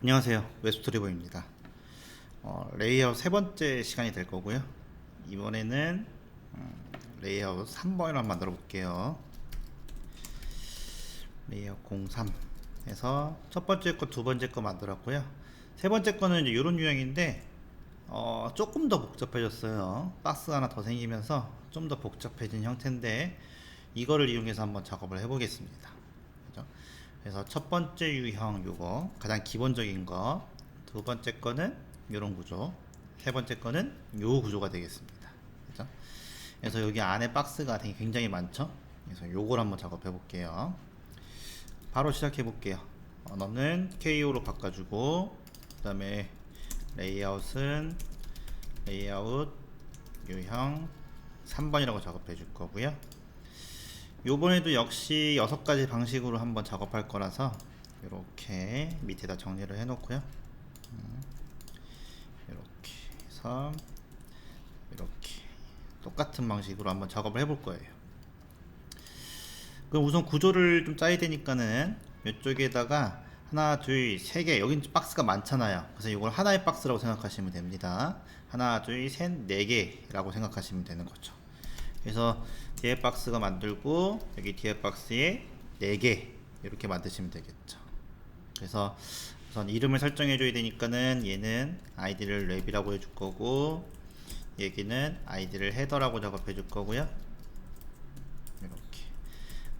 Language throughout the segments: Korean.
안녕하세요. 웹스토리보입니다. 레이아웃 세 번째 시간이 될 거고요. 이번에는 레이아웃 3번을 한번 만들어 볼게요. 레이아웃 03 해서 첫 번째 거, 두 번째 거 만들었고요. 세 번째 거는 이제 이런 유형인데 조금 더 복잡해졌어요. 박스가 하나 더 생기면서 좀 더 복잡해진 형태인데 이거를 이용해서 한번 작업을 해보겠습니다. 그죠? 그래서 첫 번째 유형 요거 가장 기본적인 거, 두 번째 거는 요런 구조, 세 번째 거는 요 구조가 되겠습니다. 그죠? 그래서 여기 안에 박스가 굉장히 많죠? 그래서 요걸 한번 작업해 볼게요. 바로 시작해 볼게요. 언어는 KO로 바꿔주고, 그 다음에 레이아웃은 레이아웃 유형 3번이라고 작업해 줄 거고요. 요번에도 역시 6가지 방식으로 한번 작업할 거라서 이렇게 밑에다 정리를 해 놓고요. 이렇게 해서 이렇게 똑같은 방식으로 한번 작업을 해볼 거예요. 그럼 우선 구조를 좀 짜야 되니까는 이쪽에다가 하나, 둘, 세 개, 여긴 박스가 많잖아요. 그래서 이걸 하나의 박스라고 생각하시면 됩니다. 하나, 둘, 셋, 네 개라고 생각하시면 되는 거죠. 그래서 뒤에 박스가 만들고 여기 뒤에 박스에 4개 이렇게 만드시면 되겠죠. 그래서 우선 이름을 설정해 줘야 되니까는 얘는 아이디를 랩이라고 해줄 거고 여기는 아이디를 헤더라고 작업해 줄 거고요. 이렇게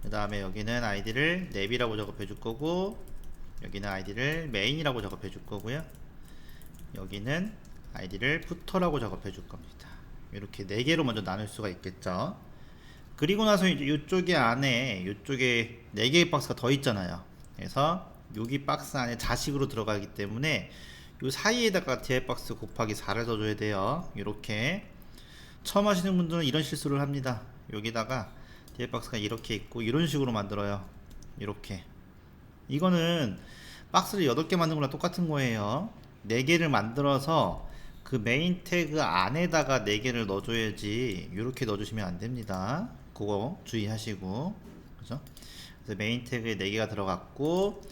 그 다음에 여기는 아이디를 랩이라고 작업해 줄 거고 여기는 아이디를 메인이라고 작업해 줄 거고요. 여기는 아이디를 푸터라고 작업해 줄 겁니다. 이렇게 4개로 먼저 나눌 수가 있겠죠. 그리고 나서 이제 이쪽에 안에 이쪽에 4개의 박스가 더 있잖아요. 그래서 여기 박스 안에 자식으로 들어가기 때문에 이 사이에다가 DI 박스 곱하기 4를 넣어줘야 돼요. 이렇게 처음 하시는 분들은 이런 실수를 합니다. 여기다가 DI 박스가 이렇게 있고 이런 식으로 만들어요. 이렇게 이거는 박스를 8개 만든 거랑 똑같은 거예요. 4개를 만들어서 그 메인 태그 안에다가 4개를 넣어줘야지 이렇게 넣어주시면 안됩니다. 그거 주의하시고 그죠? 그래서 메인 태그에 4개가 들어갔고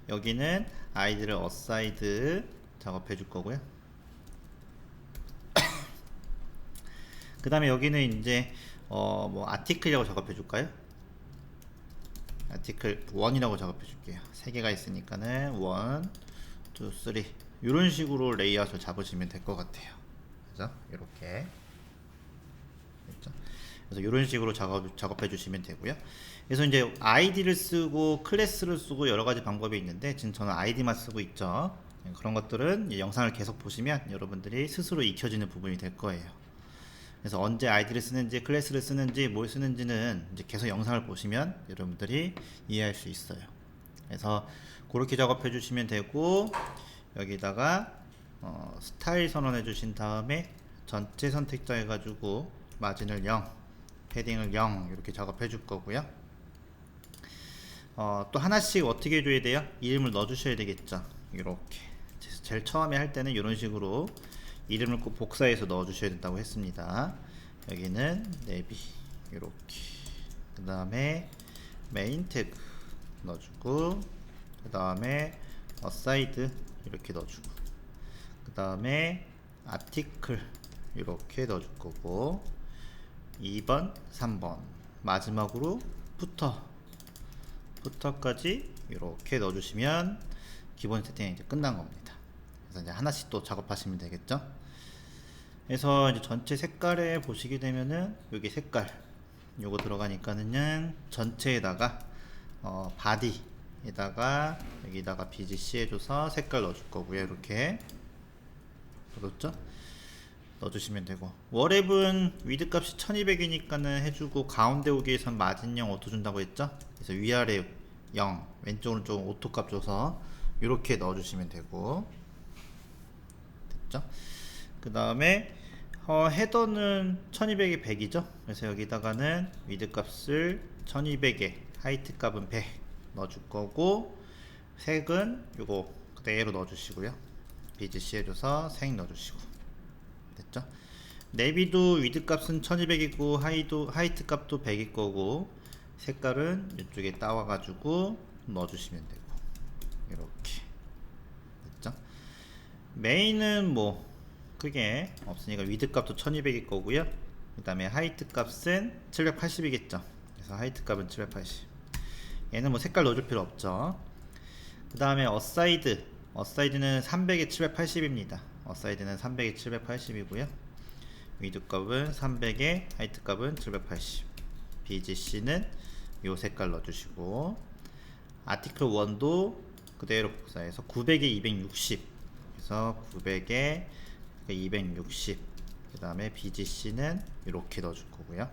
여기는 아이디를 어사이드 작업해 줄 거고요. 그 다음에 여기는 이제 뭐 아티클이라고 작업해 줄까요? 아티클 1이라고 작업해 줄게요. 3개가 있으니까는 1, 2, 3 이런 식으로 레이아웃을 잡으시면 될 것 같아요. 그죠? 이렇게. 그렇죠? 그래서 이런 식으로 작업해 주시면 되고요. 그래서 이제 아이디를 쓰고 클래스를 쓰고 여러 가지 방법이 있는데 지금 저는 아이디만 쓰고 있죠. 그런 것들은 영상을 계속 보시면 여러분들이 스스로 익혀지는 부분이 될 거예요. 그래서 언제 아이디를 쓰는지 클래스를 쓰는지 뭘 쓰는지는 이제 계속 영상을 보시면 여러분들이 이해할 수 있어요. 그래서 그렇게 작업해 주시면 되고 여기다가 스타일 선언해 주신 다음에 전체 선택자 해가지고 마진을 0 패딩을 0 이렇게 작업해 줄 거고요. 또 하나씩 어떻게 해줘야 돼요? 이름을 넣어 주셔야 되겠죠. 이렇게 제일 처음에 할 때는 이런 식으로 이름을 꼭 복사해서 넣어 주셔야 된다고 했습니다. 여기는 내비 이렇게 그 다음에 메인 태그 넣어주고 그 다음에 어사이드 이렇게 넣어주고 그 다음에 아티클 이렇게 넣어줄 거고 2번 3번 마지막으로 푸터까지 이렇게 넣어주시면 기본 세팅이 이제 끝난 겁니다. 그래서 이제 하나씩 또 작업하시면 되겠죠. 그래서 이제 전체 색깔에 보시게 되면은 여기 색깔 요거 들어가니까는 전체에다가 바디에다가 여기다가 BGC 해줘서 색깔 넣어줄 거고요. 이렇게 그렇죠? 넣어주시면 되고 월앱은 위드 값이 1200이니까는 해주고 가운데 오기에선 마진 0 오토 준다고 했죠? 그래서 위아래 0 왼쪽 오른쪽 오토 값 줘서 이렇게 넣어주시면 되고 됐죠? 그 다음에 헤더는 1200에 100이죠? 그래서 여기다가는 위드 값을 1200에 하이트 값은 100 넣어줄 거고 색은 요거 그대로 넣어주시고요. BGC 해줘서 색 넣어주시고 됐죠? 내비도 위드 값은 1200이고 하이트 값도 100일 거고 색깔은 이쪽에 따와 가지고 넣어주시면 되고 이렇게 됐죠? 메인은 뭐 크게 없으니까 위드 값도 1200일 거고요. 그 다음에 하이트 값은 780이겠죠. 그래서 하이트 값은 780. 얘는 뭐 색깔 넣어줄 필요 없죠. 그 다음에 어사이드는 300에 780입니다. 어사이드는 300에 780이고요. 위드 값은 300에 하이트 값은 780. BGC는 요 색깔 넣어주시고, 아티클 1도 그대로 복사해서 900에 260. 그래서 900에 260. 그 다음에 BGC는 이렇게 넣어줄 거고요.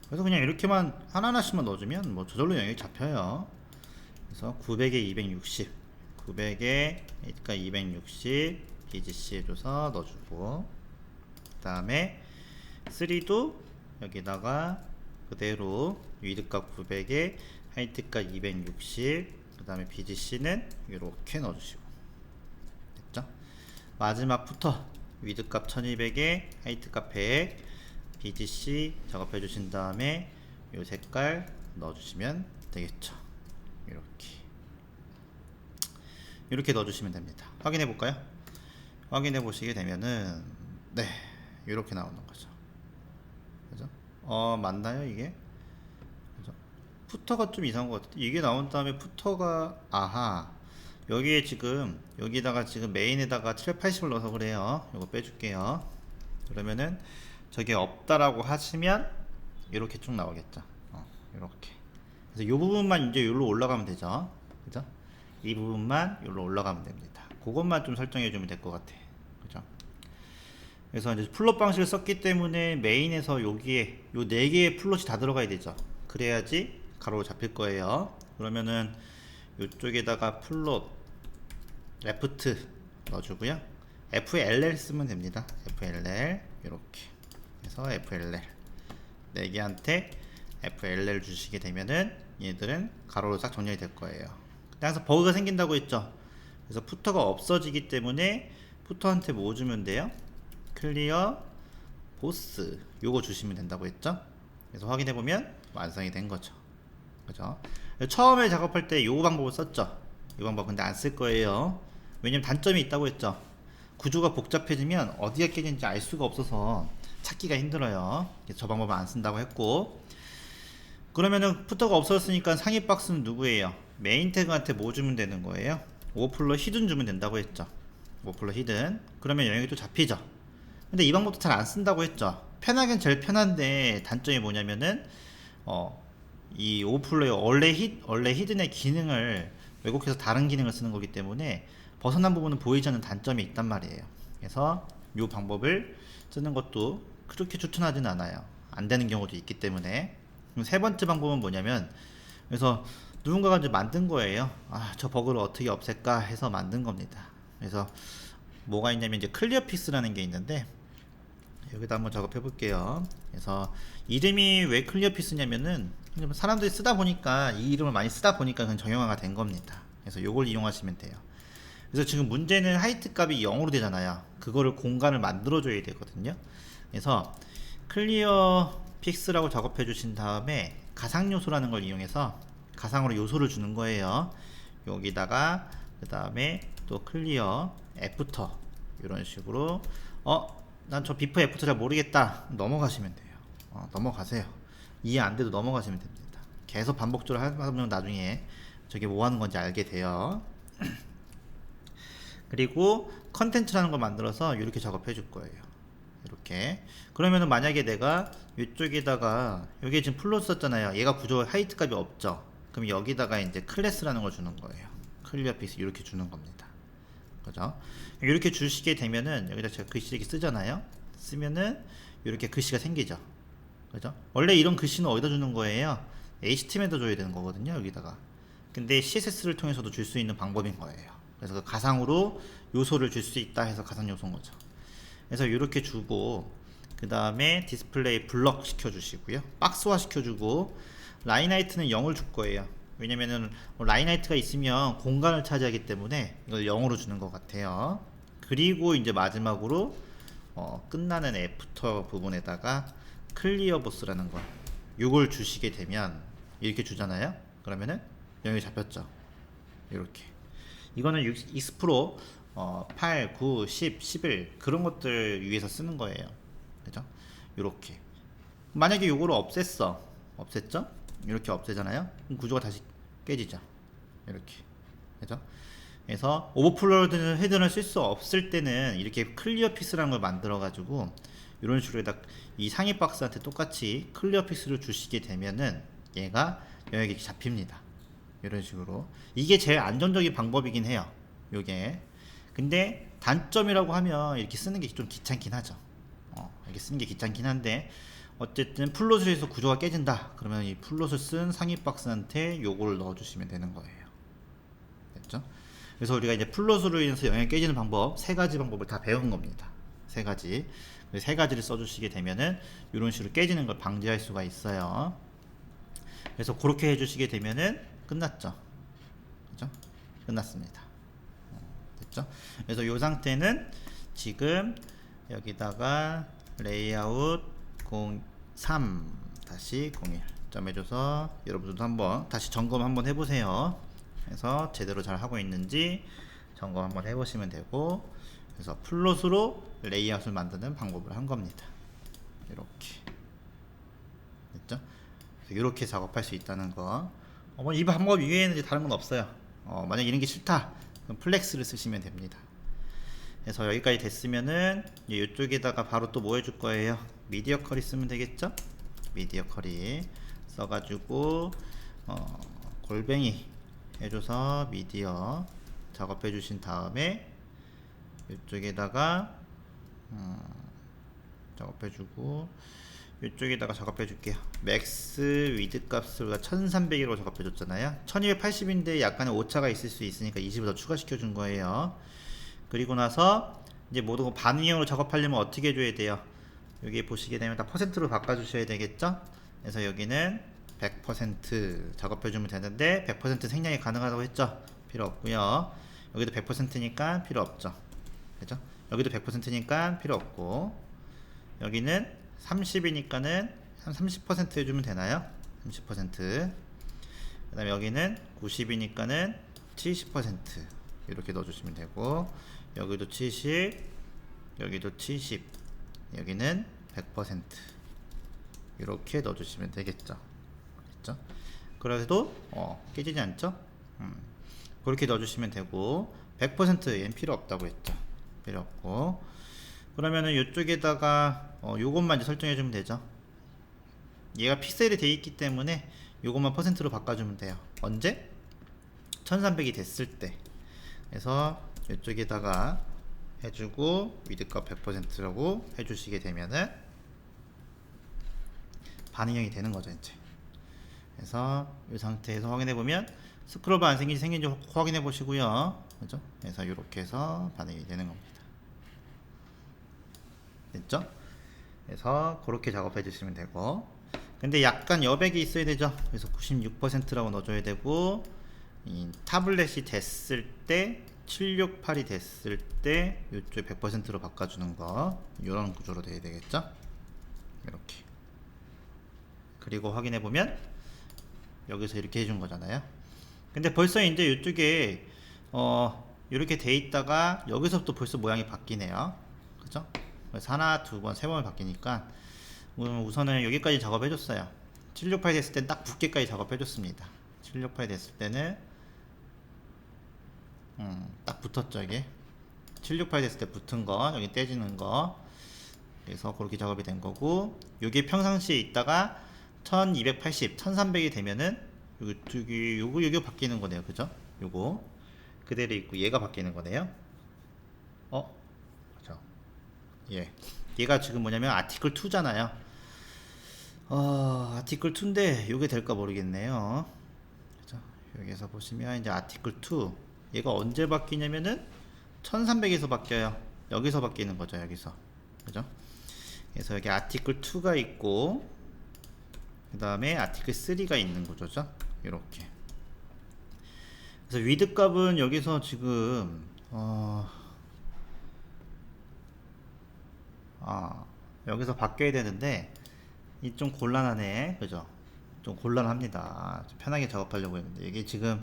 그래서 그냥 이렇게만 하나하나씩만 넣어주면 뭐 저절로 영역이 잡혀요. 그래서 900에 260, 900에 그러니까 260 BGC 해줘서 넣어주고, 그 다음에 3도 여기다가 그대로 위드값 900에 하이트값 260, 그 다음에 BGC는 이렇게 넣어주시고, 됐죠? 마지막 부터 위드값 1200에 하이트값 100, BGC 작업해 주신 다음에 이 색깔 넣어주시면 되겠죠. 이렇게 넣어주시면 됩니다. 확인해 볼까요? 확인해 보시게 되면은 네, 이렇게 나오는 거죠. 그죠? 맞나요 이게? 그죠? 푸터가 좀 이상한 것 같아요. 이게 나온 다음에 푸터가 아하, 여기에 지금 여기다가 지금 메인에다가 780을 넣어서 그래요. 이거 빼줄게요. 그러면은 저게 없다라고 하시면 이렇게 쭉 나오겠죠. 이렇게. 그래서 이 부분만 이제 여기로 올라가면 되죠. 그죠? 이 부분만 여기로 올라가면 됩니다. 그것만 좀 설정해 주면 될 것 같아. 그죠? 그래서 이제 플롯 방식을 썼기 때문에 메인에서 여기에 요 4개의 플롯이 다 들어가야 되죠. 그래야지 가로로 잡힐 거예요. 그러면은 이쪽에다가 플롯 레프트 넣어주고요. FLL 쓰면 됩니다. FLL 이렇게 해서 FLL 4개한테 FLL 주시게 되면은 얘들은 가로로 싹 정렬이 될 거예요. 항상 버그가 생긴다고 했죠. 그래서 푸터가 없어지기 때문에 푸터한테 뭐 주면 돼요? 클리어 보스 요거 주시면 된다고 했죠. 그래서 확인해 보면 완성이 된 거죠. 그죠? 처음에 작업할 때 요 방법을 썼죠. 이 방법 근데 안 쓸 거예요. 왜냐면 단점이 있다고 했죠. 구조가 복잡해지면 어디가 깨진지 알 수가 없어서 찾기가 힘들어요. 저 방법은 안 쓴다고 했고, 그러면은 푸터가 없어졌으니까 상위 박스는 누구예요? 메인 태그한테 뭐 주면 되는 거예요? 오버플로 히든 주면 된다고 했죠. 오버플로 히든. 그러면 영역이 또 잡히죠. 근데 이 방법도 잘 안 쓴다고 했죠. 편하긴 제일 편한데 단점이 뭐냐면은 이 오버플로의 원래 히든의 기능을 왜곡해서 다른 기능을 쓰는 거기 때문에 벗어난 부분은 보이지 않는 단점이 있단 말이에요. 그래서 이 방법을 쓰는 것도 그렇게 추천하지는 않아요. 안 되는 경우도 있기 때문에. 그럼 세 번째 방법은 뭐냐면, 그래서 누군가가 이제 만든 거예요. 저 버그를 어떻게 없앨까 해서 만든 겁니다. 그래서 뭐가 있냐면 이제 클리어픽스라는 게 있는데, 여기다 한번 작업해 볼게요. 그래서 이름이 왜 클리어픽스냐면은 사람들이 쓰다 보니까, 이 이름을 많이 쓰다 보니까 그냥 정형화가 된 겁니다. 그래서 요걸 이용하시면 돼요. 그래서 지금 문제는 하이트 값이 0으로 되잖아요. 그거를 공간을 만들어 줘야 되거든요. 그래서 클리어 픽스라고 작업해 주신 다음에 가상 요소라는 걸 이용해서 가상으로 요소를 주는 거예요. 여기다가 그 다음에 또 클리어 애프터 이런 식으로 난 저 비포 애프터 잘 모르겠다 넘어가시면 돼요. 넘어가세요. 이해 안 돼도 넘어가시면 됩니다. 계속 반복적으로 하면 나중에 저게 뭐 하는 건지 알게 돼요. 그리고 컨텐츠라는 걸 만들어서 이렇게 작업해 줄 거예요. 이렇게. 그러면은 만약에 내가 이쪽에다가 여기 지금 플롯 썼잖아요. 얘가 구조 하이트 값이 없죠. 그럼 여기다가 이제 클래스라는 걸 주는 거예요. 클리어 픽스 이렇게 주는 겁니다. 그죠? 이렇게 주시게 되면은 여기다 제가 글씨 이렇게 쓰잖아요. 쓰면은 이렇게 글씨가 생기죠. 그죠? 원래 이런 글씨는 어디다 주는 거예요? HTML에다 줘야 되는 거거든요. 여기다가. 근데 CSS를 통해서도 줄 수 있는 방법인 거예요. 그래서 그 가상으로 요소를 줄 수 있다 해서 가상 요소인 거죠. 그래서 이렇게 주고, 그 다음에 디스플레이 블럭 시켜주시고요. 박스화 시켜주고, 라인 하이트는 0을 줄 거예요. 왜냐면은 라인 하이트가 있으면 공간을 차지하기 때문에 이걸 0으로 주는 것 같아요. 그리고 이제 마지막으로 끝나는 애프터 부분에다가 클리어 보스라는 거 이걸 주시게 되면 이렇게 주잖아요. 그러면은 영역이 잡혔죠. 이렇게. 이거는 익스프로 8, 9, 10, 11 그런 것들 위해서 쓰는 거예요. 그죠? 요렇게. 만약에 요거를 없앴죠? 이렇게 없애잖아요? 그럼 구조가 다시 깨지죠. 이렇게. 그죠? 그래서 오버플로우 헤드를 쓸 수 없을 때는 이렇게 클리어 픽스라는 걸 만들어 가지고 이런 식으로 이 상위 박스한테 똑같이 클리어 픽스를 주시게 되면은 얘가 영역이 잡힙니다. 이런 식으로. 이게 제일 안정적인 방법이긴 해요. 요게. 근데 단점이라고 하면 이렇게 쓰는 게 좀 귀찮긴 하죠. 이렇게 쓰는 게 귀찮긴 한데 어쨌든 플롯을 해서 구조가 깨진다. 그러면 이 플롯을 쓴 상위 박스한테 요거를 넣어주시면 되는 거예요. 됐죠? 그래서 우리가 이제 플롯으로 인해서 영역이 깨지는 방법 세 가지 방법을 다 배운 겁니다. 세 가지. 세 가지를 써주시게 되면은 이런 식으로 깨지는 걸 방지할 수가 있어요. 그래서 그렇게 해주시게 되면은 끝났죠. 그죠? 끝났습니다. 됐죠? 그래서 이 상태는 지금 여기다가 레이아웃 03 다시 01 점 해줘서 여러분들도 한번 다시 점검 한번 해보세요. 그래서 제대로 잘 하고 있는지 점검 한번 해보시면 되고, 그래서 플롯으로 레이아웃을 만드는 방법을 한 겁니다. 이렇게 됐죠? 이렇게 작업할 수 있다는 거. 이 방법 이외에는 이제 다른 건 없어요. 만약 이런 게 싫다, 그럼 플렉스를 쓰시면 됩니다. 그래서 여기까지 됐으면은 이쪽에다가 바로 또 뭐 해줄 거예요? 미디어 커리 쓰면 되겠죠? 미디어 커리 써가지고 골뱅이 해줘서 미디어 작업해 주신 다음에 이쪽에다가 작업해주고 이쪽에다가 작업해줄게요. 맥스 위드 값을 1300으로 작업해줬잖아요. 1280인데 약간의 오차가 있을 수 있으니까 20을 더 추가시켜준 거예요. 그리고 나서 이제 모든 거 반응형으로 작업하려면 어떻게 해줘야 돼요? 여기 보시게 되면 다 퍼센트로 바꿔주셔야 되겠죠? 그래서 여기는 100% 작업해주면 되는데 100% 생략이 가능하다고 했죠? 필요 없고요. 여기도 100%니까 필요 없죠. 그죠? 여기도 100%니까 필요 없고, 여기는 30이니까는 한 30% 해주면 되나요? 30%. 그 다음에 여기는 90이니까는 70% 이렇게 넣어주시면 되고, 여기도 70, 여기도 70, 여기는 100% 이렇게 넣어주시면 되겠죠. 그렇죠? 그래도 깨지지 않죠? 그렇게 넣어주시면 되고, 100% 얘는 필요 없다고 했죠. 필요 없고, 그러면은 이쪽에다가 요것만 이제 설정해 주면 되죠. 얘가 픽셀이 돼 있기 때문에 요것만 퍼센트로 바꿔주면 돼요. 언제? 1300이 됐을 때. 그래서 이쪽에다가 해주고 위드값 100%라고 해주시게 되면은 반응형이 되는 거죠 이제. 그래서 이 상태에서 확인해 보면 스크롤바 안 생긴지 확인해 보시고요. 그죠? 그래서 이렇게 해서 반응이 되는 겁니다. 됐죠? 그래서 그렇게 작업해 주시면 되고, 근데 약간 여백이 있어야 되죠. 그래서 96%라고 넣어줘야 되고, 이 타블렛이 됐을 때 768이 됐을 때 이쪽 100%로 바꿔주는 거, 이런 구조로 돼야 되겠죠. 이렇게. 그리고 확인해 보면 여기서 이렇게 해준 거잖아요. 근데 벌써 이제 이쪽에 이렇게 돼 있다가 여기서부터 벌써 모양이 바뀌네요. 그죠? 그래서 하나, 두 번, 세 번을 바뀌니까 우선은 여기까지 작업해 줬어요. 768 됐을 땐 딱 붙게까지 작업해 줬습니다. 768 됐을 때는 딱 붙었죠. 이게 768 됐을 때 붙은 거, 여기 떼지는 거. 그래서 그렇게 작업이 된 거고, 요게 평상시에 있다가 1280, 1300이 되면은 요거 바뀌는 거네요. 그죠? 요거 그대로 있고 얘가 바뀌는 거네요. 그죠? 예. 얘가 지금 뭐냐면 아티클 2잖아요. 아티클 2인데 요게 될까 모르겠네요. 그죠? 여기서 보시면 이제 아티클 2 얘가 언제 바뀌냐면은 1300에서 바뀌어요. 여기서 바뀌는 거죠. 여기서. 그죠? 그래서 여기 아티클 2가 있고, 그 다음에 아티클 3가 있는 구조죠. 이렇게. 그래서 위드 값은 여기서 지금 여기서 바뀌어야 되는데 이 좀 곤란하네. 그죠? 좀 곤란합니다. 좀 편하게 작업하려고 했는데 이게 지금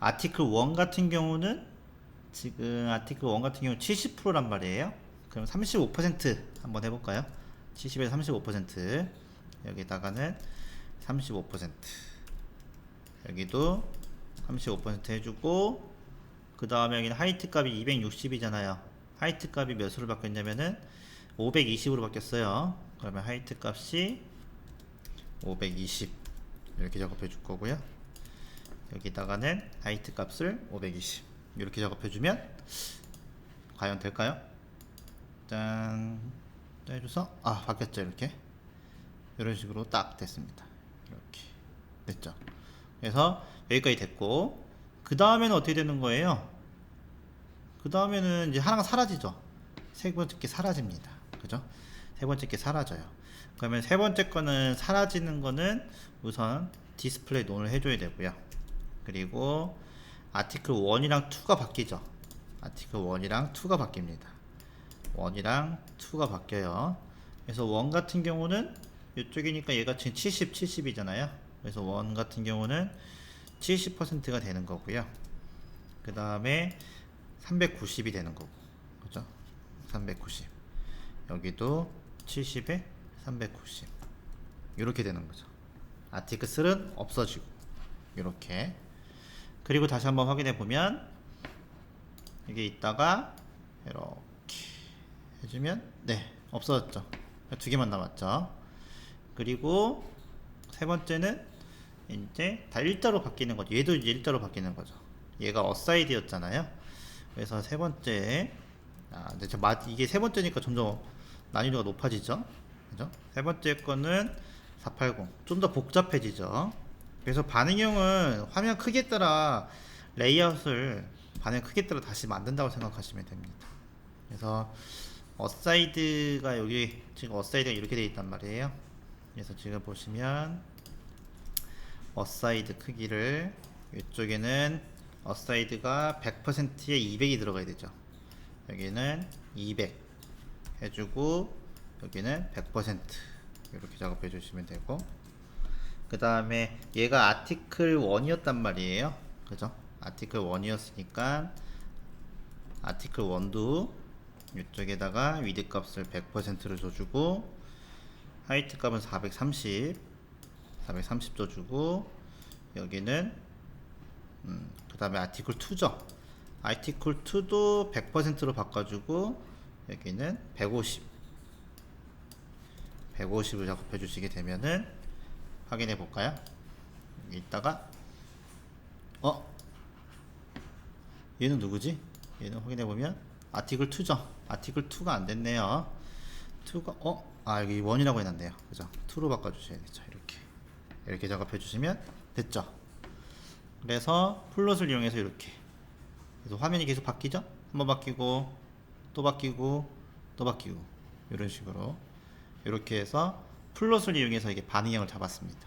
아티클 1 같은 경우는 지금 아티클 1 같은 경우 70%란 말이에요. 그럼 35% 한번 해볼까요? 70에서 35%, 여기다가는 35%, 여기도 35% 해주고, 그 다음에 여기는 하이트 값이 260이잖아요. 하이트 값이 몇으로 바뀌었냐면은 520으로 바뀌었어요. 그러면 하이트 값이 520 이렇게 작업해 줄 거고요. 여기다가는 하이트 값을 520 이렇게 작업해 주면 과연 될까요? 짠, 해줘서 바뀌었죠. 이렇게 이런 식으로 딱 됐습니다. 이렇게 됐죠. 그래서 여기까지 됐고, 그 다음에는 어떻게 되는 거예요? 그 다음에는 이제 하나가 사라지죠. 세 번째 게 사라집니다. 그죠? 세 번째 게 사라져요. 그러면 세 번째 거는 사라지는 거는 우선 디스플레이 논을 해줘야 되고요. 그리고 아티클 1이랑 2가 바뀌죠. 아티클 1이랑 2가 바뀝니다. 1이랑 2가 바뀌어요. 그래서 1 같은 경우는 이쪽이니까 얘가 지금 70, 70이잖아요. 그래서 1 같은 경우는 70%가 되는 거고요. 그 다음에 390이 되는 거고, 그죠? 390. 여기도 70에 390. 이렇게 되는 거죠. 아티클 3는 없어지고, 이렇게. 그리고 다시 한번 확인해 보면, 이게 있다가, 이렇게 해주면, 네, 없어졌죠. 두 개만 남았죠. 그리고 세 번째는 이제 다 일자로 바뀌는 거죠. 얘도 이제 일자로 바뀌는 거죠. 얘가 어사이드였잖아요. 그래서 세 번째, 이게 세 번째니까 점점 난이도가 높아지죠. 그죠? 세 번째 거는 480. 좀 더 복잡해지죠. 그래서 반응형은 화면 크기에 따라 레이아웃을 반응 크기에 따라 다시 만든다고 생각하시면 됩니다. 그래서 어사이드가 여기 지금 어사이드가 이렇게 되어 있단 말이에요. 그래서 지금 보시면 어사이드 크기를, 이쪽에는 어사이드가 100%에 200이 들어가야 되죠. 여기는 200 해주고, 여기는 100% 이렇게 작업해 주시면 되고, 그 다음에 얘가 아티클 1이었단 말이에요. 그죠? 아티클 1이었으니까 아티클 1도 이쪽에다가 위드 값을 100%로 줘주고, 하이트 값은 430 줘주고, 여기는 그 다음에 아티클 2죠. 아티클 2도 100%로 바꿔주고, 여기는 150을 작업해 주시게 되면은 확인해 볼까요? 여기 있다가 얘는 누구지? 얘는 확인해 보면 아티클 2죠. 아티클 2가 안 됐네요. 2가 여기 1이라고 해놨네요. 그죠? 2로 바꿔 주셔야 되죠. 이렇게 작업해 주시면 됐죠. 그래서 플롯을 이용해서 이렇게, 그래서 화면이 계속 바뀌죠. 한번 바뀌고 또 바뀌고 또 바뀌고, 이런 식으로 이렇게 해서 플롯을 이용해서 이게 반응형을 잡았습니다.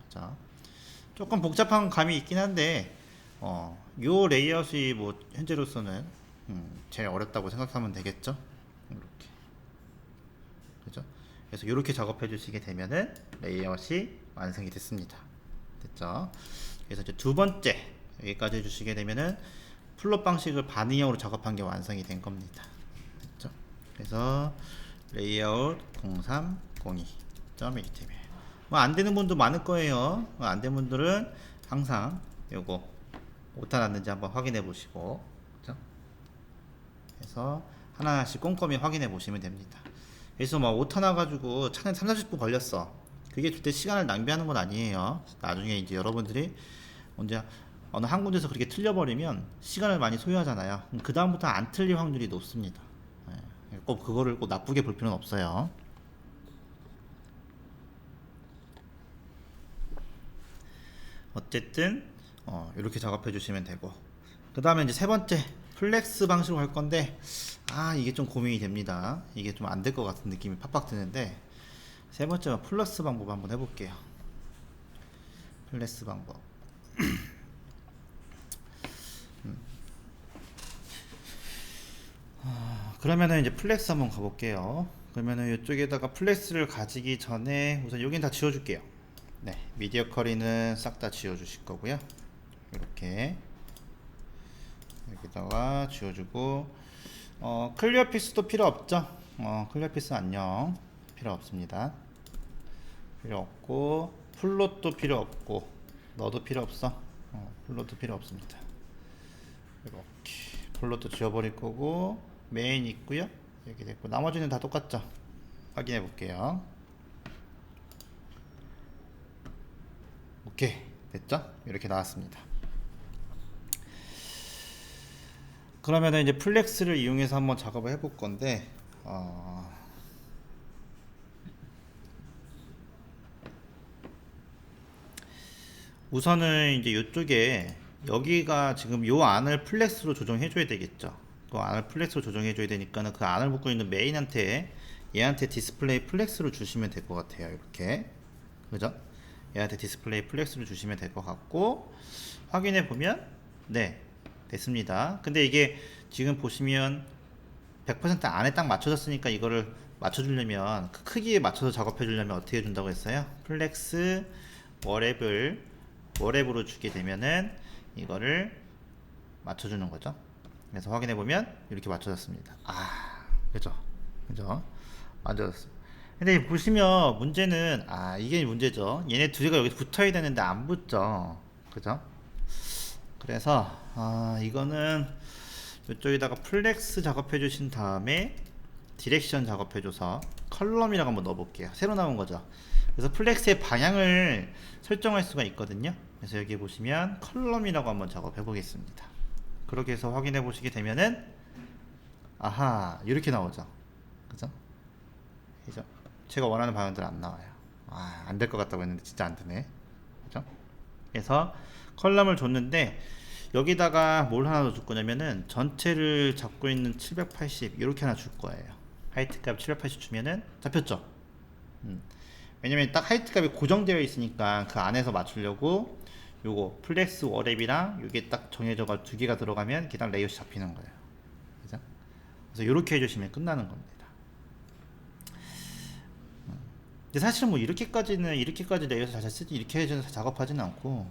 그죠? 조금 복잡한 감이 있긴 한데 요 레이아웃이 뭐 현재로서는 제일 어렵다고 생각하면 되겠죠. 이렇게, 그죠? 그래서 이렇게 작업해 주시게 되면은 레이아웃이 완성이 됐습니다. 됐죠? 그래서 이제 두 번째, 여기까지 해주시게 되면은 플롯 방식을 반응형으로 작업한 게 완성이 된 겁니다. 됐죠? 그래서 레이아웃 0302.html. 뭐 안 되는 분도 많을 거예요. 안 되는 분들은 항상 요거 오타 났는지 한번 확인해 보시고, 그죠? 그래서 하나씩 꼼꼼히 확인해 보시면 됩니다. 그래서 막 오타 나가지고 차는 30-40분 걸렸어. 그게 절대 시간을 낭비하는 건 아니에요. 나중에 이제 여러분들이 언제 어느 한 군데서 그렇게 틀려버리면 시간을 많이 소요하잖아요. 그 다음부터 안 틀릴 확률이 높습니다. 꼭 그거를 꼭 나쁘게 볼 필요는 없어요. 어쨌든 이렇게 작업해 주시면 되고, 그 다음에 이제 세 번째 플렉스 방식으로 할 건데, 이게 좀 고민이 됩니다. 이게 좀 안 될 것 같은 느낌이 팍팍 드는데, 세 번째는 플렉스 방법 한번 해볼게요. 플렉스 방법. 그러면은 이제 플렉스 한번 가볼게요. 그러면은 이쪽에다가 플렉스를 가지기 전에 우선 여긴 다 지워줄게요. 네, 미디어 커리는 싹 다 지워주실 거고요. 이렇게 여기다가 지워주고, 클리어 피스도 필요 없죠. 클리어 피스 안녕. 필요 없습니다. 필요 없고, 플롯도 필요 없고, 너도 필요 없어. 플롯도 필요 없습니다. 이렇게 플롯도 지워버릴 거고, 메인 있고요. 여기 됐고, 나머지는 다 똑같죠. 확인해 볼게요. 오케이, 됐죠? 이렇게 나왔습니다. 그러면은 이제 플렉스를 이용해서 한번 작업을 해볼 건데, 우선은 이제 이쪽에 여기가 지금 요 안을 플렉스로 조정해 줘야 되겠죠. 그 안을 플렉스로 조정해 줘야 되니까는 그 안을 묶고 있는 메인한테 얘한테 디스플레이 플렉스로 주시면 될 것 같아요. 이렇게, 그죠? 얘한테 디스플레이 플렉스를 주시면 될 것 같고, 확인해 보면 네, 됐습니다. 근데 이게 지금 보시면 100% 안에 딱 맞춰졌으니까 이거를 맞춰주려면, 그 크기에 맞춰서 작업해 주려면 어떻게 해준다고 했어요? 플렉스 워랩으로 주게 되면은 이거를 맞춰주는 거죠. 그래서 확인해 보면 이렇게 맞춰졌습니다. 그죠? 맞춰졌어. 근데 보시면 문제는, 이게 문제죠. 얘네 두 개가 여기 붙어야 되는데 안 붙죠. 그죠? 그래서 이거는 이쪽에다가 플렉스 작업해 주신 다음에 디렉션 작업해 줘서 컬럼이라고 한번 넣어 볼게요. 새로 나온 거죠. 그래서 플렉스의 방향을 설정할 수가 있거든요. 그래서 여기 보시면 컬럼이라고 한번 작업해 보겠습니다. 그렇게 해서 확인해 보시게 되면은 이렇게 나오죠. 그죠? 제가 원하는 방향대로 안 나와요. 안 될 것 같다고 했는데 진짜 안 되네. 그죠? 그래서 컬럼을 줬는데 여기다가 뭘 하나 더 줄 거냐면은 전체를 잡고 있는 780 이렇게 하나 줄 거예요. 하이트 값 780 주면은 잡혔죠. 왜냐면 딱 하이트 값이 고정되어 있으니까 그 안에서 맞추려고 요거 플렉스 워랩이랑 요게 딱 정해져가 두 개가 들어가면 그냥 레이아웃이 잡히는 거예요. 그죠? 그래서 요렇게 해주시면 끝나는 겁니다. 근데 사실은 뭐 이렇게까지 레이아웃 잘 쓰지, 이렇게 해서 작업하지는 않고,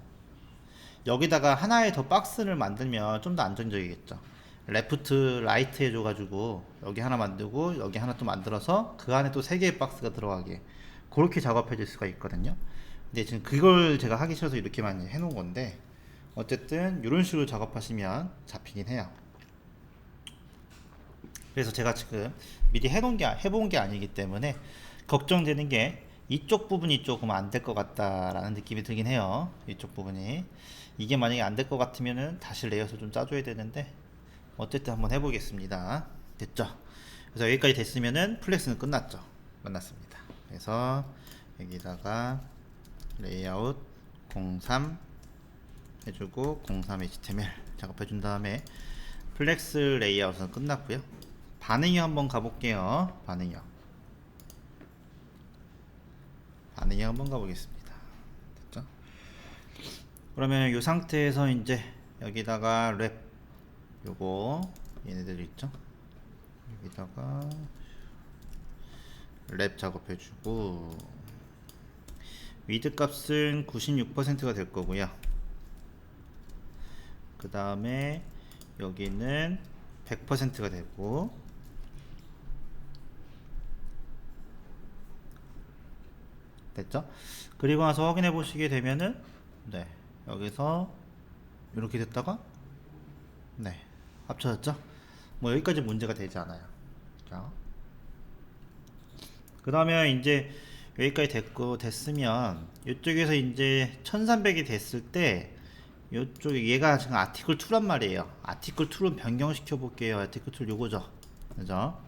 여기다가 하나의 더 박스를 만들면 좀 더 안정적이겠죠. 레프트 라이트 해줘가지고 여기 하나 만들고 여기 하나 또 만들어서 그 안에 또 세 개의 박스가 들어가게 그렇게 작업해 줄 수가 있거든요. 근데 지금 그걸 제가 하기 싫어서 이렇게 많이 해놓은 건데, 어쨌든 이런 식으로 작업하시면 잡히긴 해요. 그래서 제가 지금 미리 해본 게 아니기 때문에 걱정되는 게, 이쪽 부분이 조금 안 될 것 같다라는 느낌이 들긴 해요. 이쪽 부분이 이게 만약에 안 될 것 같으면은 다시 레이아웃을 좀 짜줘야 되는데, 어쨌든 한번 해보겠습니다. 됐죠? 그래서 여기까지 됐으면은 플렉스는 끝났습니다. 그래서 여기다가 레이아웃 03 해주고 03 HTML 작업해준 다음에 플렉스 레이아웃은 끝났고요. 반응형 한번 가볼게요. 반응형 한번 가보겠습니다. 됐죠? 그러면 이 상태에서 이제 여기다가 랩 요거 얘네들 있죠? 여기다가 랩 작업해주고, 위드 값은 96%가 될 거고요. 그 다음에 여기는 100%가 되고, 됐죠? 그리고 나서 확인해 보시게 되면은 여기서 이렇게 됐다가 합쳐졌죠? 뭐 여기까지 문제가 되지 않아요. 그 다음에 이제 여기까지 됐으면 이쪽에서 이제 1300이 됐을 때 이쪽에 얘가 지금 아티클 2란 말이에요. 아티클 2로 변경시켜 볼게요. 아티클 2 요거죠. 그죠?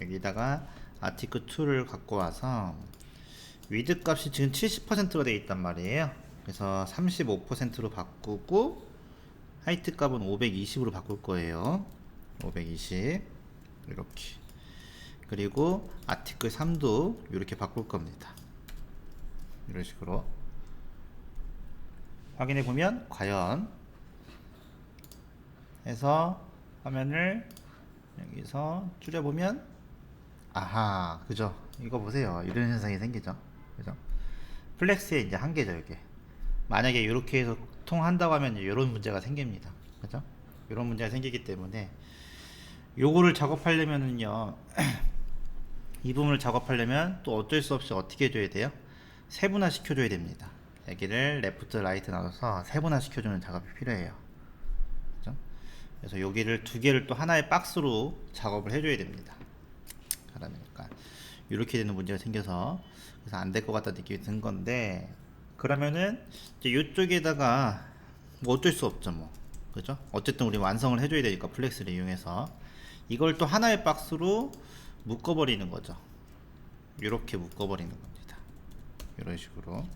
여기다가 아티클 2를 갖고 와서 위드 값이 지금 70%가 되어 있단 말이에요. 그래서 35%로 바꾸고 하이트 값은 520으로 바꿀 거예요. 520 이렇게. 그리고 아티클 3도 이렇게 바꿀 겁니다. 이런 식으로 확인해 보면 과연 해서 화면을 여기서 줄여보면 그죠? 이거 보세요. 이런 현상이 생기죠. 그죠? 플렉스의 이제 한계죠, 이게. 만약에 이렇게 해서 통한다고 하면 이런 문제가 생깁니다. 그죠? 이런 문제가 생기기 때문에 요거를 작업하려면은요 이 부분을 작업하려면 또 어쩔 수 없이 어떻게 해줘야 돼요? 세분화 시켜줘야 됩니다. 여기를 레프트 라이트 나눠서 세분화 시켜주는 작업이 필요해요. 그죠? 그래서 여기를 두 개를 또 하나의 박스로 작업을 해줘야 됩니다. 그러니까 이렇게 되는 문제가 생겨서 그래서 안 될 것 같다는 느낌이 든 건데, 그러면은 이제 이쪽에다가 뭐 어쩔 수 없죠 뭐. 그죠? 어쨌든 우리 완성을 해줘야 되니까 플렉스를 이용해서 이걸 또 하나의 박스로 묶어버리는 거죠. 이렇게 묶어버리는 겁니다. 이런 식으로.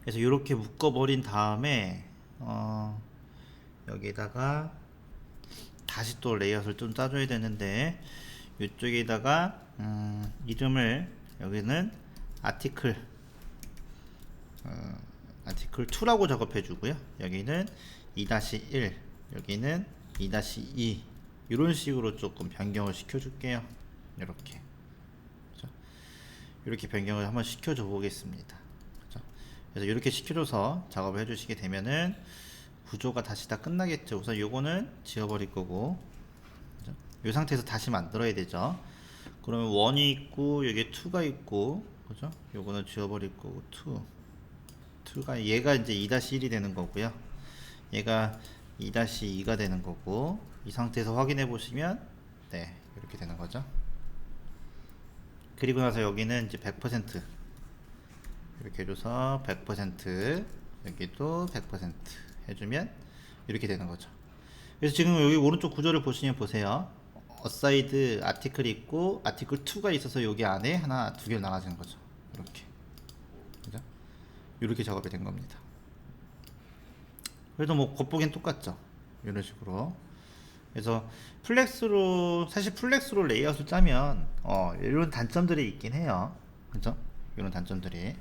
그래서 이렇게 묶어버린 다음에 여기다가 다시 또 레이아웃을 좀 짜줘야 되는데, 이쪽에다가 이름을 여기는 아티클 아티클 2라고 작업해 주고요. 여기는 2-1, 여기는 2-2 이런 식으로 조금 변경을 시켜 줄게요. 이렇게. 그렇죠? 이렇게 변경을 한번 시켜줘 보겠습니다. 그렇죠? 그래서 이렇게 시켜줘서 작업을 해주시게 되면은 구조가 다시 다 끝나겠죠. 우선 요거는 지워버릴 거고, 그렇죠? 이 상태에서 다시 만들어야 되죠. 그러면 1이 있고 여기 2가 있고, 그죠? 요거는 지워버릴 거고 2가 얘가 이제 2-1이 되는 거고요. 얘가 2-2가 되는 거고, 이 상태에서 확인해 보시면 네 이렇게 되는 거죠. 그리고 나서 여기는 이제 100% 이렇게 해줘서 100% 여기도 100% 해주면 이렇게 되는 거죠. 그래서 지금 여기 오른쪽 구조를 보시면 보세요. 어사이드 아티클이 있고 아티클 2가 있어서 여기 안에 하나 두 개 나가지는 거죠. 이렇게. 그죠? 이렇게 작업이 된 겁니다. 그래도 뭐 겉보기엔 똑같죠. 이런 식으로. 그래서 플렉스로, 사실 플렉스로 레이아웃을 짜면 이런 단점들이 있긴 해요. 그죠? 이런 단점들이.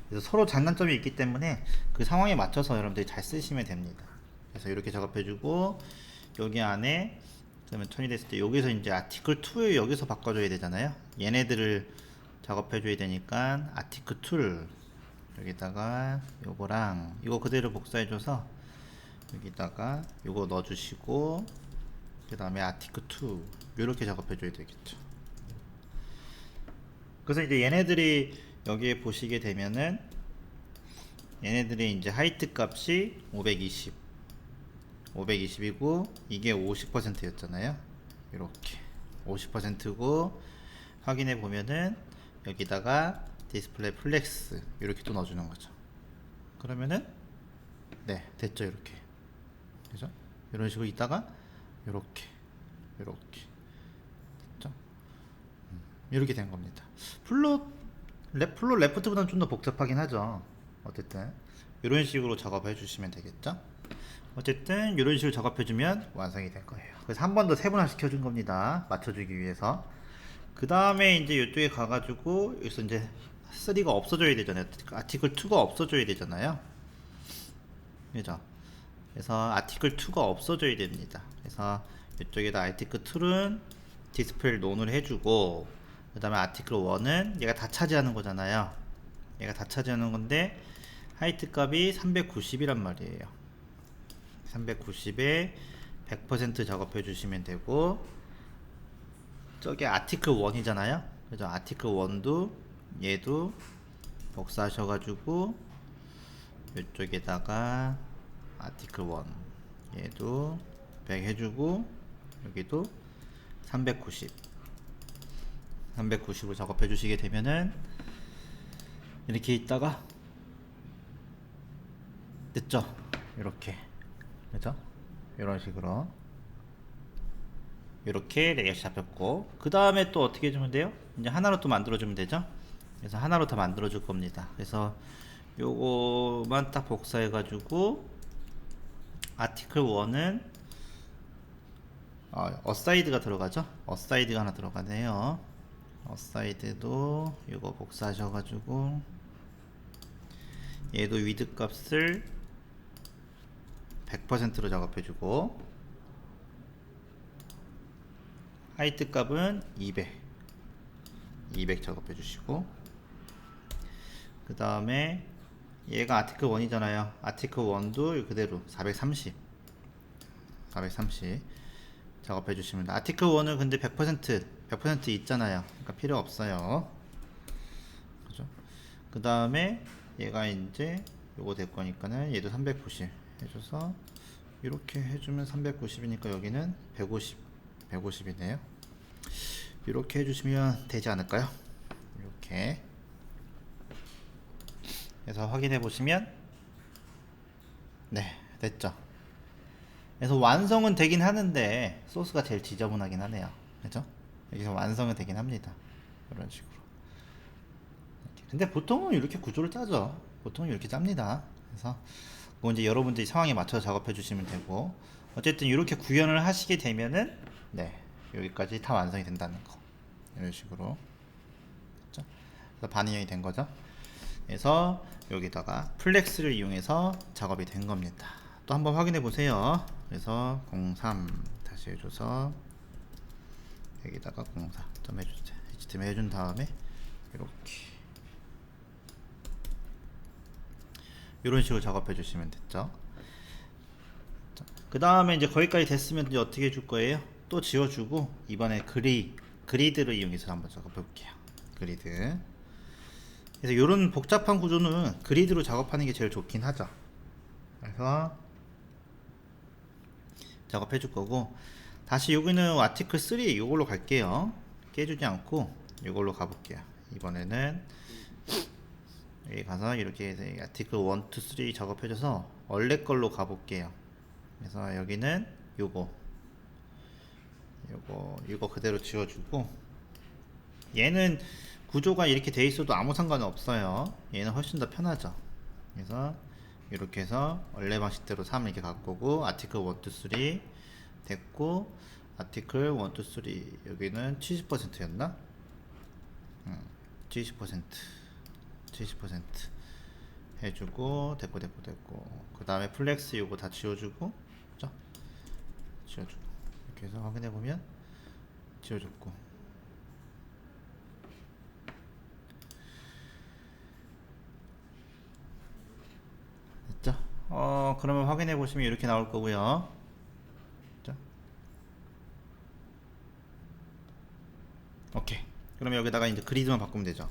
그래서 서로 장단점이 있기 때문에 그 상황에 맞춰서 여러분들이 잘 쓰시면 됩니다. 그래서 이렇게 작업해주고, 여기 안에 그러면 1000이 됐을 때 여기서 이제 아티클 2에 여기서 바꿔줘야 되잖아요. 얘네들을 작업해줘야 되니까 아티클 2를 여기다가 요거랑 이거 그대로 복사해줘서 여기다가 요거 넣어주시고, 그 다음에 아티클 2 이렇게 작업해줘야 되겠죠. 그래서 이제 얘네들이 여기에 보시게 되면은 얘네들이 이제 하이트 값이 520이고 이게 50%였잖아요. 이렇게 50%고, 확인해 보면은 여기다가 디스플레이 플렉스 이렇게 또 넣어주는 거죠. 그러면은 네 됐죠. 이렇게. 그죠? 이런 식으로 있다가 이렇게 됐죠? 이렇게 된 겁니다. 플롯 레프트보다는 좀 더 복잡하긴 하죠. 어쨌든 이런 식으로 작업해 주시면 되겠죠. 어쨌든 이런 식으로 작업해 주면 완성이 될 거예요. 그래서 한 번 더 세분화 시켜 준 겁니다. 맞춰주기 위해서. 그 다음에 이제 이쪽에 가가지고 여기서 이제 3가 없어져야 되잖아요. 아티클 2가 없어져야 되잖아요. 그죠? 그래서 아티클 2가 없어져야 됩니다. 그래서 이쪽에다 아티클 2는 디스플레이를 논을 해주고, 그 다음에 아티클 1은 얘가 다 차지하는 거잖아요. 얘가 다 차지하는 건데 하이트 값이 390이란 말이에요. 390에 100% 작업해 주시면 되고, 저게 아티클 1이잖아요. 그래서 아티클 1도 얘도 복사하셔가지고 이쪽에다가 아티클 1 얘도 100 해주고, 여기도 390을 작업해 주시게 되면은 이렇게 있다가 됐죠. 이렇게. 그죠? 이런 식으로 이렇게 레이아웃이 잡혔고, 그 다음에 또 어떻게 해주면 돼요? 이제 하나로 또 만들어주면 되죠. 그래서 하나로 더 만들어 줄 겁니다. 그래서 요거만 딱 복사해 가지고 아티클 1은 어사이드가 들어가죠. 어사이드가 하나 들어가네요. 어사이드도 이거 복사하셔 가지고 얘도 위드 값을 100%로 작업해 주고, 하이트 값은 200 작업해 주시고, 그 다음에 얘가 아티클 1이잖아요. 아티클 1도 그대로 430 작업해 주시면 돼요. 아티클 1은 근데 100% 있잖아요. 그러니까 필요 없어요. 그죠? 그 다음에 얘가 이제 요거 될 거니까는 얘도 390 해줘서 이렇게 해주면 390이니까 여기는 150이네요. 이렇게 해주시면 되지 않을까요? 이렇게 해서 확인해 보시면 네, 됐죠. 그래서 완성은 되긴 하는데 소스가 제일 지저분하긴 하네요. 그죠? 여기서 완성은 되긴 합니다. 이런 식으로. 근데 보통은 이렇게 구조를 짜죠. 보통은 이렇게 짭니다. 그래서 그거 이제 여러분들이 상황에 맞춰서 작업해 주시면 되고, 어쨌든 이렇게 구현을 하시게 되면은 네, 여기까지 다 완성이 된다는 거. 이런 식으로. 그렇죠? 그래서 반영이 된 거죠. 그래서 여기다가 플렉스를 이용해서 작업이 된 겁니다. 또 한번 확인해 보세요. 그래서 03 다시 해줘서 여기다가 04 점 해주세요. HTML 해준 다음에 이렇게 이런 식으로 작업해 주시면 됐죠. 그 다음에 이제 거기까지 됐으면 이제 어떻게 해줄 거예요? 또 지워주고 이번에 그리드를 이용해서 한번 작업해 볼게요. 그리드. 그래서 이런 복잡한 구조는 그리드로 작업하는 게 제일 좋긴 하죠. 그래서 작업해 줄 거고, 다시 여기는 아티클 3 이걸로 갈게요. 깨주지 않고 이걸로 가볼게요. 이번에는 여기 가서 이렇게 해서 아티클 1, 2, 3 작업해줘서 원래 걸로 가볼게요. 그래서 여기는 요거 그대로 지워주고, 얘는 구조가 이렇게 돼 있어도 아무 상관은 없어요. 얘는 훨씬 더 편하죠. 그래서 이렇게 해서 원래 방식대로 3 이렇게 갖고 오고, 아티클 1, 2, 3 됐고, 아티클 1, 2, 3 여기는 70%였나? 70% 해주고, 됐고. 그 다음에 플렉스 요거 다 지워주고, 그죠? 지워주고. 이렇게 해서 확인해보면 지워줬고. 됐죠? 그러면 확인해보시면 이렇게 나올 거고요. 됐죠? 오케이. 그러면 여기다가 이제 그리드만 바꾸면 되죠.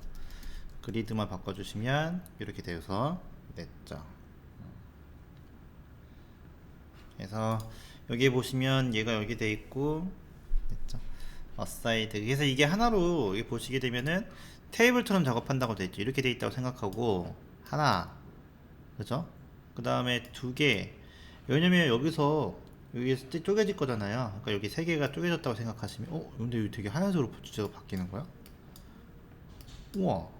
그리드만 바꿔주시면 이렇게 되어서 됐죠. 그래서 여기 보시면 얘가 여기 돼 있고, 됐죠? 어사이드. 그래서 이게 하나로 여기 보시게 되면은 테이블처럼 작업한다고 돼 있죠. 이렇게 돼 있다고 생각하고 하나, 그죠? 그 다음에 두 개. 왜냐면 여기서 여기 쪼개질 거잖아요. 그러니까 여기 세 개가 쪼개졌다고 생각하시면, 근데 여기 되게 하얀색으로 진짜 바뀌는 거야? 우와.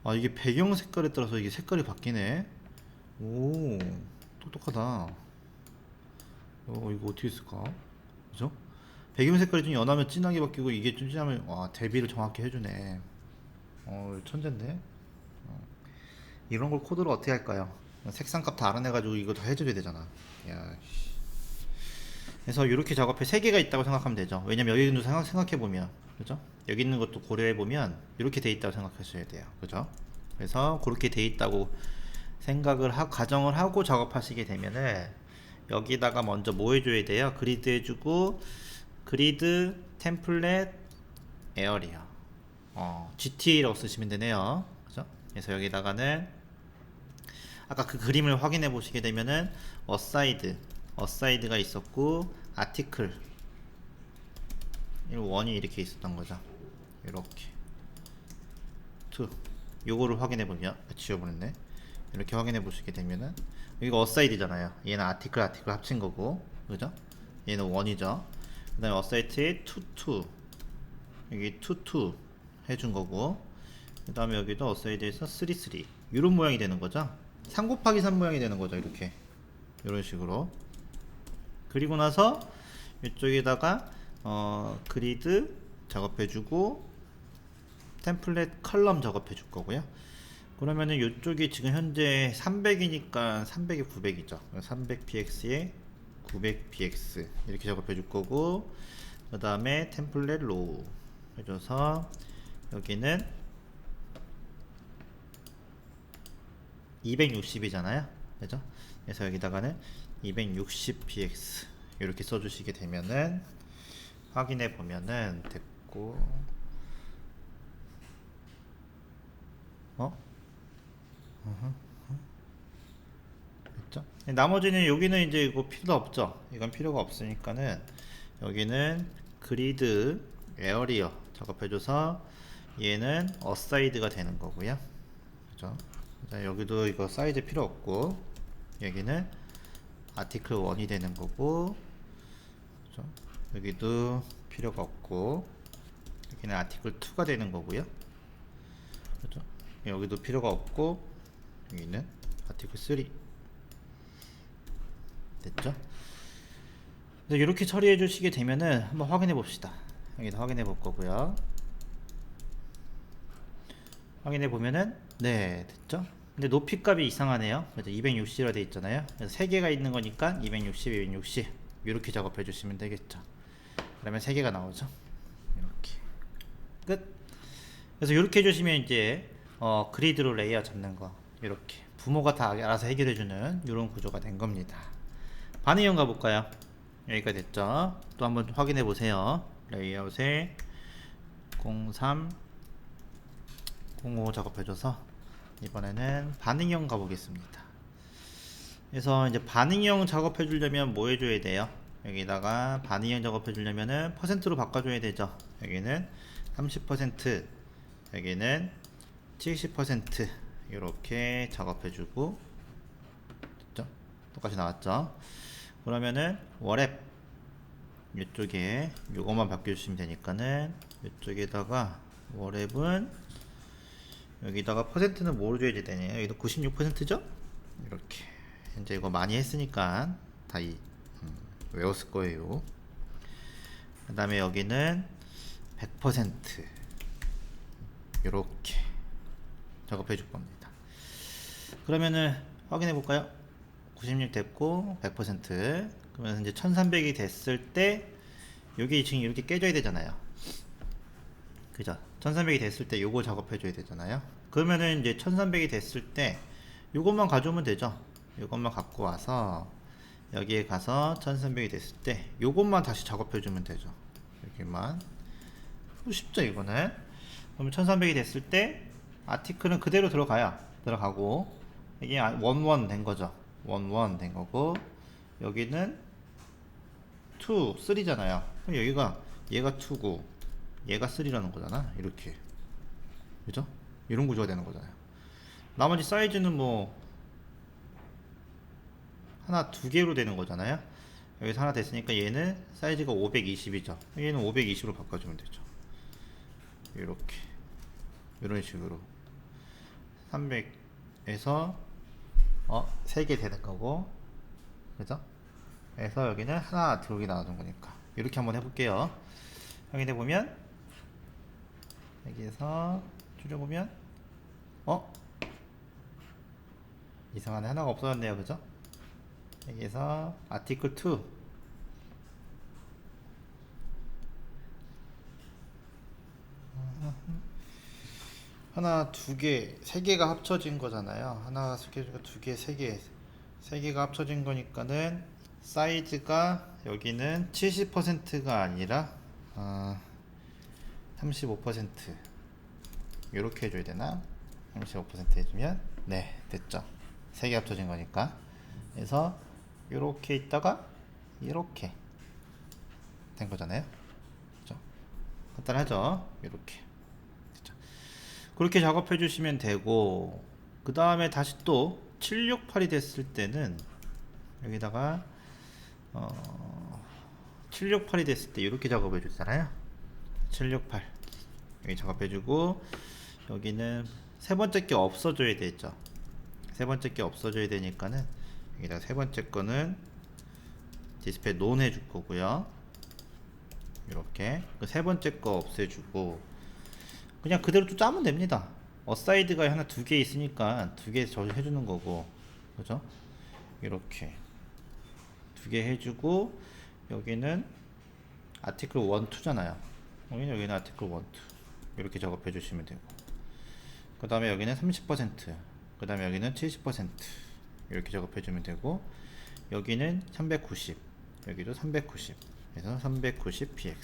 아, 이게 배경 색깔에 따라서 이게 색깔이 바뀌네. 오, 똑똑하다. 이거 어떻게 쓸까? 그죠? 배경 색깔이 좀 연하면 진하게 바뀌고, 이게 좀 진하면, 와, 대비를 정확히 해주네. 천재인데? 이런 걸 코드로 어떻게 할까요? 색상값 다 알아내가지고 이거 다 해줘야 되잖아. 야, 씨. 그래서 이렇게 작업에 3개가 있다고 생각하면 되죠. 왜냐면 여기 있는 거 생각해보면, 그죠? 여기 있는 것도 고려해보면 이렇게 돼 있다고 생각하셔야 돼요. 그죠? 그래서 그렇게 돼 있다고 가정을 하고 작업하시게 되면은 여기다가 먼저 뭐 해줘야 돼요? 그리드 해주고, 그리드 템플릿 에어리어, GT라고 쓰시면 되네요. 그죠? 그래서 여기다가는 아까 그 그림을 확인해 보시게 되면은 어사이드가 있었고, 아티클 1이 이렇게 있었던 거죠. 이렇게 2 요거를 확인해 보면, 지워버렸네. 이렇게 확인해 보시게 되면은 여기가 어사이드잖아요. 얘는 아티클 합친 거고, 그죠? 얘는 1이죠. 그 다음에 어사이트에 2 여기 2 해준 거고, 그 다음에 여기도 어사이드에서 3 이런 모양이 되는 거죠. 3 곱하기 3 모양이 되는 거죠. 이렇게 이런 식으로. 그리고 나서 이쪽에다가 그리드 작업해주고, 템플릿 컬럼 작업해줄 거고요. 그러면은 이쪽이 지금 현재 300이니까 300에 900이죠. 300px에 900px 이렇게 작업해줄 거고, 그 다음에 템플릿 로우 해줘서 여기는 260이잖아요. 그죠? 그래서 여기다가는 260px 이렇게 써주시게 되면은 확인해 보면은 됐고, 어? 됐죠? 나머지는 여기는 이제 이거 필요 없죠. 이건 필요가 없으니까는 여기는 그리드 에어리어 작업해줘서 얘는 어사이드가 되는 거고요. 그죠? 자, 여기도 이거 사이즈 필요 없고 여기는 아티클 1이 되는 거고, 그죠? 여기도 필요가 없고 여기는 아티클 2가 되는 거고요. 그죠? 여기도 필요가 없고 여기는 아티클 3 됐죠? 이렇게 처리해 주시게 되면은 한번 확인해 봅시다. 여기다 확인해 볼 거고요. 확인해 보면은 네 됐죠? 근데 높이 값이 이상하네요. 그래서 260이라 되어 있잖아요. 그래서 3개가 있는 거니까 260, 260 이렇게 작업해 주시면 되겠죠. 그러면 3개가 나오죠. 이렇게 끝. 그래서 이렇게 해주시면 이제 그리드로 레이어 잡는 거 이렇게 부모가 다 알아서 해결해주는 이런 구조가 된 겁니다. 반응형 가볼까요? 여기가 됐죠. 또 한번 확인해 보세요. 레이아웃에 03, 05 작업해줘서 이번에는 반응형 가보겠습니다. 그래서 이제 반응형 작업해 주려면 뭐 해줘야 돼요? 여기다가 반응형 작업해 주려면은 퍼센트로 바꿔줘야 되죠. 여기는 30%, 여기는 70% 이렇게 작업해 주고, 됐죠? 똑같이 나왔죠? 그러면은 월앱 이쪽에 요것만 바꿔주시면 되니까는 이쪽에다가 월앱은 여기다가 퍼센트는 뭐로 줘야 되냐, 여기도 96%죠? 이렇게 이제 이거 많이 했으니까 다 외웠을 거예요. 그 다음에 여기는 100% 이렇게 작업해 줄 겁니다. 그러면은 확인해 볼까요? 96 됐고 100%. 그러면 이제 1300이 됐을 때 여기 지금 이렇게 깨져야 되잖아요. 그죠? 1300이 됐을 때 요거 작업해 줘야 되잖아요. 그러면은 이제 1300이 됐을 때 요것만 가져오면 되죠. 요것만 갖고 와서 여기에 가서 1300이 됐을 때 요것만 다시 작업해 주면 되죠. 여기만. 쉽죠 이거는. 그러면 1300이 됐을 때 아티클은 그대로 들어가고 이게 11 된 거죠. 11 된 거고 여기는 2, 3잖아요. 그럼 여기가 얘가 2고 얘가 3라는 거잖아. 이렇게. 그죠? 이런 구조가 되는 거잖아요. 나머지 사이즈는 뭐 하나, 2개로 되는 거잖아요. 여기서 하나 됐으니까 얘는 사이즈가 520이죠. 얘는 520으로 바꿔주면 되죠. 이렇게. 이런 식으로 300에서 3개 되는 거고, 그죠? 그래서 여기는 하나, 둘이 나오는 거니까 이렇게 한번 해볼게요. 확인해 보면 여기에서 줄여보면 이상하네, 하나가 없어졌네요. 그죠? 여기에서 아티클 2 하나, 2개, 3개가 합쳐진 거잖아요. 하나, 2개가 2개, 3개, 3개가 합쳐진 거니까는 사이즈가 여기는 70%가 아니라 35% 이렇게 해줘야 되나? 35% 해주면 네 됐죠. 3개 합쳐진 거니까. 그래서 이렇게 있다가 이렇게 된 거잖아요. 그렇죠? 간단하죠? 이렇게. 그렇게 작업해 주시면 되고, 그 다음에 다시 또 768이 됐을 때는 여기다가 768이 됐을 때 이렇게 작업해 주잖아요. 768 여기 작업해 주고, 여기는 세 번째 게 없어져야 되죠. 세 번째 게 없어져야 되니까는 여기다 세 번째 거는 디스플레이 논 해줄 거고요. 이렇게 그 세 번째 거 없애주고 그냥 그대로 또 짜면 됩니다. 어사이드가 하나, 2개 있으니까 2개 해주는 거고, 그죠? 이렇게 2개 해주고 여기는 아티클 1, 2잖아요. 여기는 아티클 1, 2 이렇게 작업해 주시면 되고, 그 다음에 여기는 30% 그 다음에 여기는 70% 이렇게 작업해주면 되고, 여기는 390, 여기도 390, 그래서 390px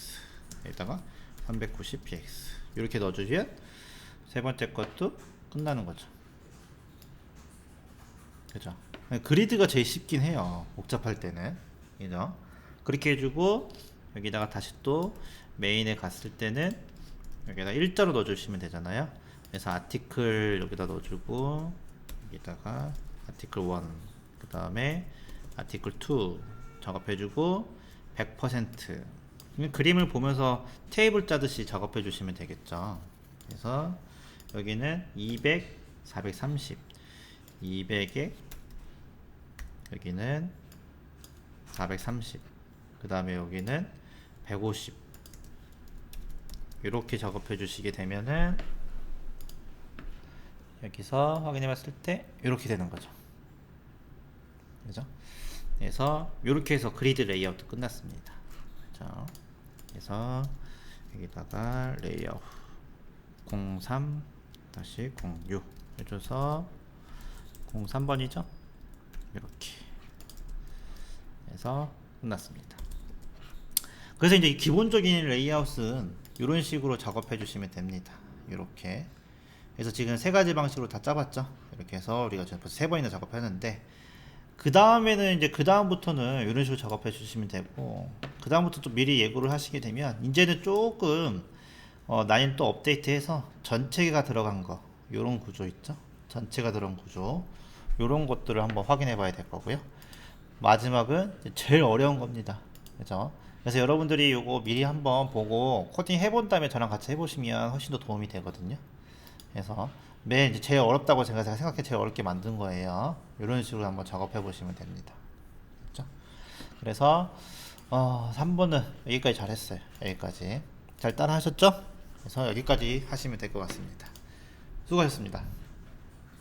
여기다가 390px 이렇게 넣어주면 세 번째 것도 끝나는 거죠. 그죠? 그리드가 제일 쉽긴 해요, 복잡할 때는. 그죠? 그렇게 해주고, 여기다가 다시 또 메인에 갔을 때는 여기다 일자로 넣어주시면 되잖아요. 그래서 아티클 여기다 넣어주고, 여기다가 아티클 1, 그 다음에 아티클 2 작업해주고, 100% 그림을 보면서 테이블 짜듯이 작업해 주시면 되겠죠. 그래서 여기는 200, 430, 200에 여기는 430, 그 다음에 여기는 150 이렇게 작업해 주시게 되면은 여기서 확인해 봤을 때 이렇게 되는 거죠. 그죠? 그래서 이렇게 해서 그리드 레이아웃도 끝났습니다. 그죠? 그래서 여기다가 레이아웃 03-06 해줘서 03번이죠? 이렇게 해서 끝났습니다. 그래서 이제 기본적인 레이아웃은 이런 식으로 작업해 주시면 됩니다. 이렇게 그래서 지금 세 가지 방식으로 다 짜봤죠. 이렇게 해서 우리가 벌써 세 번이나 작업했는데, 그 다음에는 이제 그 다음부터는 이런 식으로 작업해 주시면 되고, 그 다음부터 또 미리 예고를 하시게 되면 이제는 조금 난이도 업데이트해서 전체가 들어간 거, 요런 구조 있죠. 전체가 들어간 구조, 요런 것들을 한번 확인해 봐야 될 거고요. 마지막은 제일 어려운 겁니다. 그죠? 그래서 여러분들이 요거 미리 한번 보고 코딩 해본 다음에 저랑 같이 해보시면 훨씬 더 도움이 되거든요. 그래서 맨 이제 제일 어렵다고 제가 생각해 제일 어렵게 만든 거예요. 이런 식으로 한번 작업해 보시면 됩니다. 그렇죠? 그래서 3번은 여기까지 잘 했어요. 여기까지 잘 따라 하셨죠? 그래서 여기까지 하시면 될 것 같습니다. 수고하셨습니다.